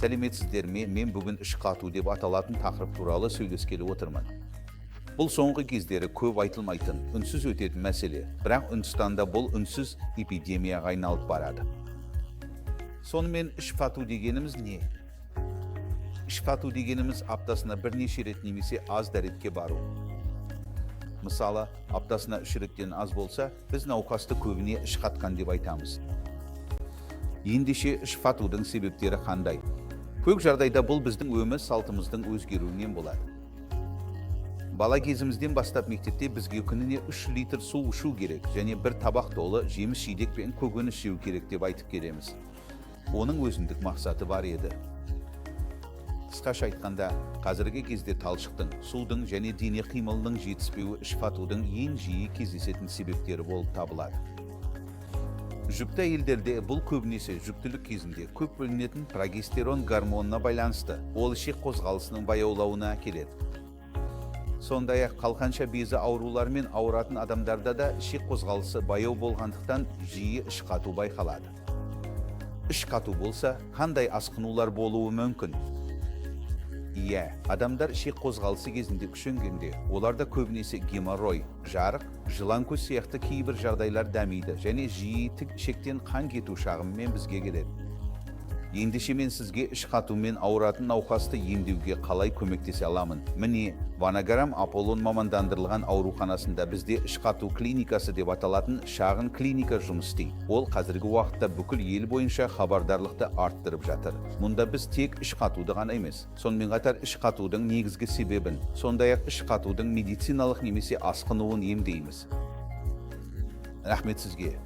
Сәлеметсіздер ме? Мен бүгін іш қату деп аталатын тақырып туралы сөйлескелі отырмын. Бұл соңғы кездері көп айтылмайтын, үнсіз өтетін мәселе, бірақ Үндістанда бұл үнсіз эпидемияға айналып барады. Сонымен іш қату дегеніміз не? Іш қату дегеніміз аптасына бірнеше рет немесе аз дәретке бару. Мысалы, аптасына 3 реттен аз болса, біз науқасты көбіне іш қатқан деп айтамыз. Ендеше іш қатудың себептері қандай? Көп жағдайда бұл біздің өмір салтымыздың өзгеруінен болады. Бала кезімізден бастап мектепте бізге күніне 3 литр су ішу керек және бір табақ толы жеміс-жидек пен көкөніс жеу керек деп айтып келеміз. Оның өзіндік мақсаты бар еді. Қысқаша айтқанда, қазіргі кезде талшықтың, судың және дене қимылының жетіспеуі іш қатудың ең жиі кездесетін себептері болып табылады. Жүкті әйелдерде бұл көбінесе жүктілік кезінде көп бөлінетін прогестерон гормонына байланысты, ол ішек қозғалысының баяулауына әкеледі. Сондай-ақ қалқанша безі аурулармен ауыратын адамдарда да ішек қозғалысы баяу болғандықтан жиі іш қату байқалады. Іш қату болса, қандай асқынулар болуы мүмкін? Иә, адамдар ішек қозғалысы кезінде күшенгенде, оларда көбінесе геморрой, жарық, жылан көз сияқты кейбір жағдайлар дамиды және жиі тік ішектен қан кету шағымымен бізге келеді. Ендеше мен сізге іш қатумен ауыратын науқасты емдеуге қалай көмектесе аламын? Міне, Ванаграм Аполлон мамандандырылған ауруханасында бізде іш қату клиникасы деп аталатын шағын клиника жұмыс істейді. Ол қазіргі уақытта бүкіл ел бойынша хабардарлықты арттырып жатыр. Мұнда біз тек іш қатуды ғана емес, сонымен қатар іш қатудың негізгі себебін, сондай-ақ іш қатудың медициналық немесе асқынуын емдейміз. Рахмет сізге.